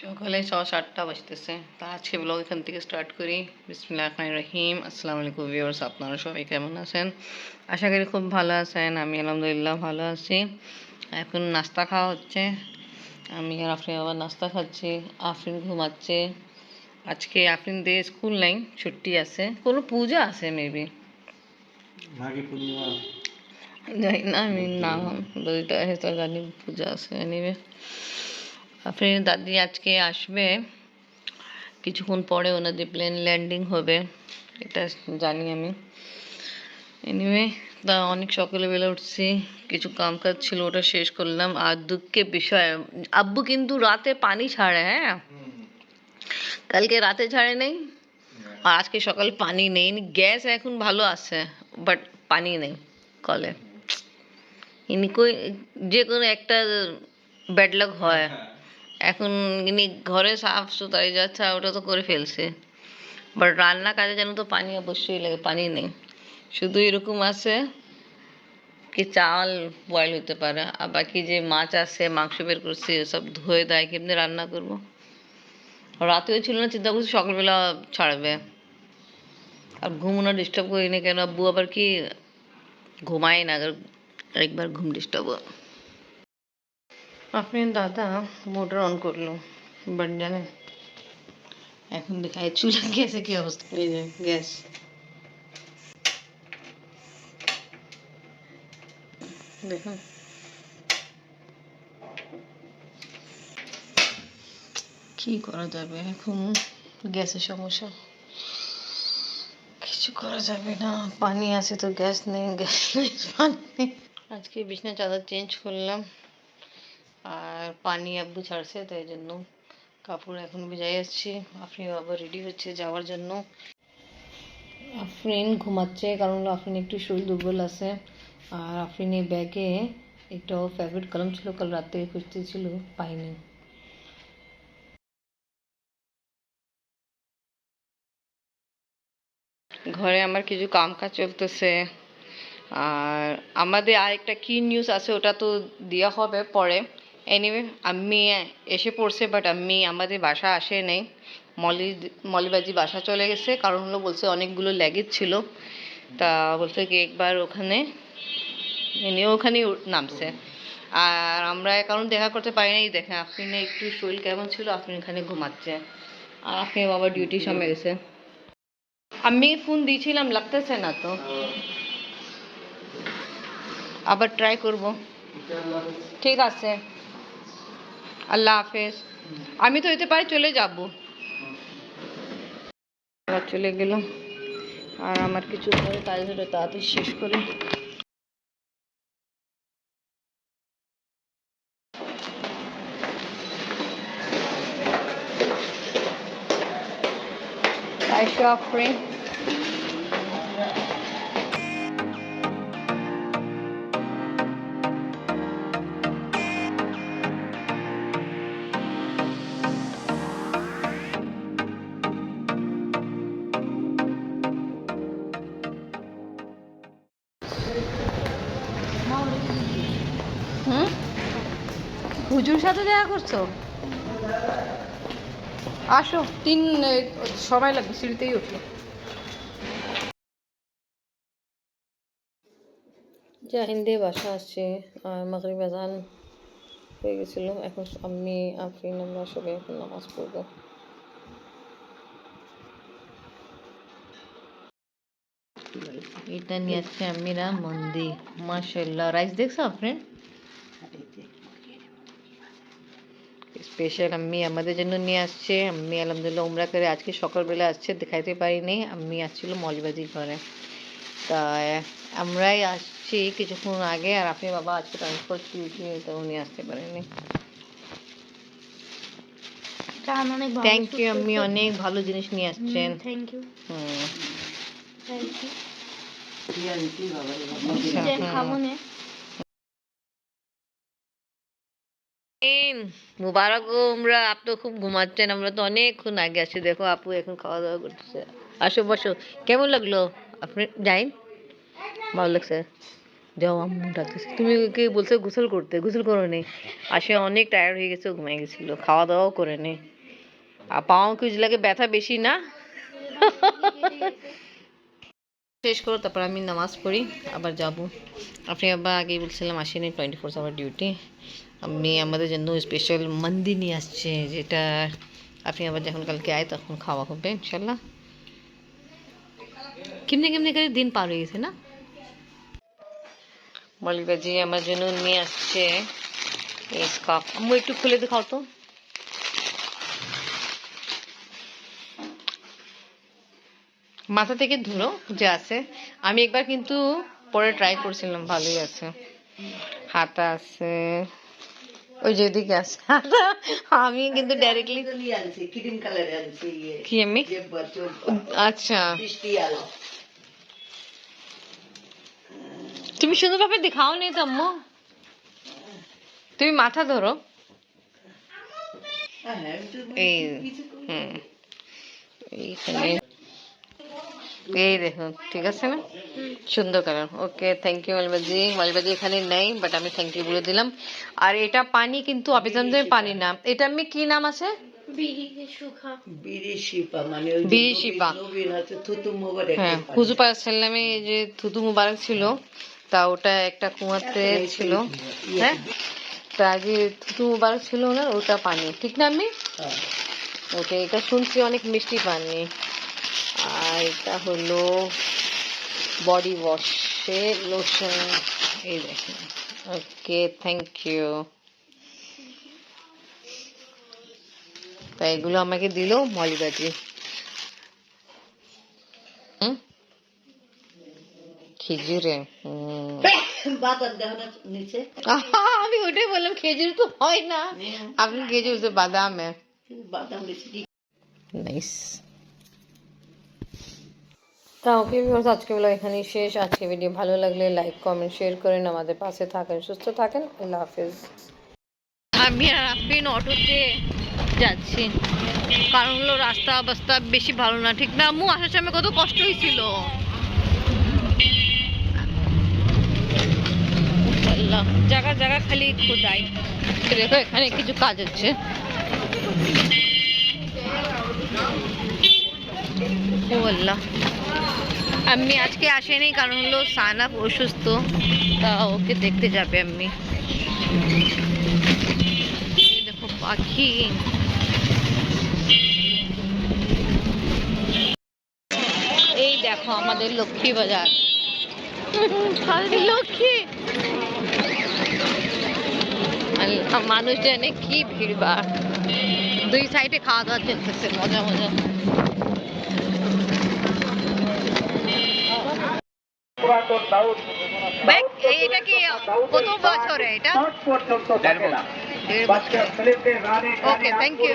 সকালে 7:30 বাজতেছে। তা আজকে ব্লগ এখান থেকে স্টার্ট করি। বিসমিল্লাহির রহমানির রহিম। আসসালামু আলাইকুম ভিউয়ার্স, আপনারা সবাই কেমন আছেন? আশা করি খুব ভালো আছেন। আমি আলহামদুলিল্লাহ ভালো আছি। এখন নাস্তা খাওয়া হচ্ছে। আমি আর আফরিন আবার নাস্তা খাচ্ছি। আফরিন ঘুমাচ্ছে। আজকে আফরিনদের স্কুল নাই, ছুটি আছে। কোনো পূজা আছে মেবি, জানি না, আমি নাম বলতে হয়তো জানি পূজা আছে। এনিওয়ে আফরিনের দাদি আজকে আসবে কিছুক্ষণ পরে, ওনাদের প্লেন ল্যান্ডিং হবে, এটা জানি আমি। এনিওয়ে তা অনেক সকালবেলা উঠছি, কিছু কাম কাজ ছিল ওটা শেষ করলাম। আর দুঃখের বিষয়, আব্বু কিন্তু রাতে পানি ছাড়ে। হ্যাঁ, কালকে রাতে ছাড়ে নেই, আর আজকে সকালে পানি নেই। গ্যাস এখন ভালো আছে, বাট পানি নেই কলে। ইনি কই যে কোনো একটা ব্যাড লাক হয়। এখন ইনি ঘরে সাফ সুতরাই যাচ্ছে, ওটা তো করে ফেলছে, বাট রান্না কাজে যেন তো পানি অবশ্যই লাগে, পানি নেই। শুধু এরকম আছে কি চাল বয়েল হতে পারে, আর বাকি যে মাছ আছে, মাংস বের করছি, সব ধুয়ে দেয়, কেমনি রান্না করবো। রাতেও ছিল না, চিন্তা করছি সকালবেলা ছাড়বে। আর ঘুমোনো ডিস্টার্ব করিনি কেন, আব্বু আবার কি ঘুমায় না, একবার ঘুম ডিস্টার্ব। আপনার দাদা মোটর অন করলো, বাট জানেন এখন দেখায় চুলা গ্যাসে কি অবস্থা। এই যে গ্যাস, দেখুন কি করা যাবে, এখন গ্যাসের সমস্যা, কিছু করা যাবে না। পানি আছে তো গ্যাস নেই, গ্যাস নেই পানি নেই। আজকে বিছনা চাদর চেঞ্জ করলাম, আর পানি আব্বু ছাড়ছে, তাই জন্য কাপড় এখন ভিজাই আসছি। আফরিন আবার রেডি হচ্ছে যাওয়ার জন্য। আফরিন ঘুমাচ্ছে, কারণ আফরিন একটু শরীর দুর্বল আছে। আর আফরিনের ব্যাগে একটা ফেভারিট কলম ছিল, কাল রাতে খুঁজতেছিল, পাইনি। ঘরে আমার কিছু কাম কাজ চলতেছে। আর আমাদের আরেকটা কি নিউজ আছে, ওটা তো দেওয়া হবে পরে। এনিওয়ে আম্মি এসে পড়ছে, বাট আম্মি আমাদের বাসা আসে নেই, মলিবাজি বাসা চলে গেছে। কারণ হলো বলছে অনেকগুলো ল্যাগেজ ছিল, তা বলছে কি একবার ওখানে ওখানেই নামছে। আর আমরা কারণ দেখা করতে পারি নাই। দেখেন আফরিনে একটু শরীর কেমন ছিল, আফরিন এখানে ঘুমাচ্ছে, আর আফরিন বাবা ডিউটি সময় গেছে। আমি ফোন দিয়েছিলাম, লাগতেছে না তো, আবার ট্রাই করব। ঠিক আছে, আল্লাহ হাফেজ। আমি তো হতে পারে চলে যাব, আবার চলে গেলাম। আর আমার কিছু ঘরে কাজ হলো, তাড়াতাড়ি শেষ করে আয়শা আফরিন। হুম, হুজুর সাথে দেখা করছো? আসো, সময় লাগবে, সিঁড়িতেই উঠো। জাহিন্দে বাসা আসছে, আর মাগরিব আজান হয়ে গেছিলো। এখন আমি আফরিন আমরা সবাই এখন নামাজ পড়বো। এটা নিয়ে আসছে আমিরা মন্দি, মাশাআল্লাহ। রাইস দেখছো আফরিন? স্পেশাল আম্মি আমাদের জন্য নিয়ে আসছে। আম্মি আলহামদুলিল্লাহ উমরা করে আজকে সকালবেলা আসছে, দেখাইতে পারিনি। আম্মি আসছিল মৌলবাদী ঘরে, তা আমরাই আসছি কিছুক্ষণ আগে। আর আপনি বাবা আজকে ট্রান্সপোর্ট তো উনি আসতে পারেনি। থ্যাংক ইউ আম্মি, অনেক ভালো জিনিস নিয়ে আসছেন। Thank you. মুবারক গো উমরা। আপ তো খুব ঘুমাচ্ছেন, আমরা তো অনেকক্ষণ আগে আসি। দেখো আপু এখন খাওয়া দাওয়া করতেছে। আসো বসো, কেমন লাগলো আপনি? যাই, ভালো লাগছে। যাও, আম্মু ডাকতেছে। তুমি কি বলছো গোসল করতে? গোসল করো নি, আসে অনেক টায়ার্ড হয়ে গেছে, ঘুমিয়ে গেছিল, খাওয়া দাওয়াও করে নি। আর পাও খুঁজলাকে ব্যথা বেশি না। শেষ করো, তারপর আমি নামাজ পড়ি, আবার যাব। আপনি আবার আগেই বলছিলাম আসেনি 24 আওয়ার ডিউটি। আমি আমাদের জন্য স্পেশাল মন্দি নিয়ে আসছে, যেটা আপনি আবার যখন কালকে আয় তখন খাওয়া হবে ইনশাল্লাহ। কেমনি কেমনি করে দিন পার হয়ে গেছে না। মলিবাজি আমার জন্য নিয়ে আসছে এই কাপ। আম্মু একটু খুলে দেখাও তো। মাথা থেকে ধুলো যে আছে, আমি একবার কিন্তু পরে ট্রাই করছিলাম, ভালোই আছে। হাতা আছে, ওই যেদিকে আছে হাতা। আমি কিন্তু ডাইরেক্টলি কি আমি আচ্ছা, তুমি সুন্দরভাবে দেখাও নি তো আম্মু, তুমি মাথা ধরো। এই এইখানে এই দেখো, ঠিক আছে না, সুন্দর কালার। ওকে, থ্যাংক ইউ মালবাজি। মালবাজি এখানে নেই, বাট আমি থ্যাংক ইউ বলে দিলাম। আর এটা পানি কিন্তু অবিজানদের পানি না, এটা আমি কি নাম আছে, হ্যাঁ, হুজুর পাক সাল্লামে যে থুতু মুবারক ছিল, তা ওটা একটা কুয়াতে ছিল। হ্যাঁ, তা যে থুতু মুবারক ছিল না, ওটা পানি, ঠিক না আমি? ওকে, এটা শুনছি অনেক মিষ্টি পানি। আর এটা হলো বডি ওয়াশের লোশন, এই দেখেন। ওকে, থ্যাংক ইউ। তা এগুলো আমাকে দিল মলিবাজি। খেজুরে আমি ওটাই বললাম, খেজুর তো হয় না, আপনি খেজুর তো বাদাম নাইস। তা ওকে ভিউয়ার্স, আজকে ব্লগ এখানেই শেষ। আজকে ভিডিও ভালো লাগলে লাইক কমেন্ট শেয়ার করেন, আমাদের পাশে থাকেন, সুস্থ থাকেন। আল্লাহ হাফেজ। আমি আর আফরিন অটোতে যাচ্ছি, কারণ হলো রাস্তা অবস্থা বেশি ভালো না, ঠিক না আম্মু? আসার সময় কত কষ্ট হয়েছিল। আল্লাহ, জায়গা জায়গা খালি খোদাই। দেখো এখানে কিছু কাজ হচ্ছে। ও আল্লাহ, আমি আজকে আসেনি কারণ হলো সানাফ অসুস্থ, তা ওকে দেখতে যাবে আমি। এই দেখো পাখি। এই দেখো আমাদের লক্ষ্মী বাজার, লক্ষ্মী মানুষ জানে কি ভিড় বা। দুই সাইডে খাওয়া দাওয়া চলতেছে, মজা মজা। এটা কি কত বছর? এটা 1.5 বছর। ওকে, থ্যাংক ইউ।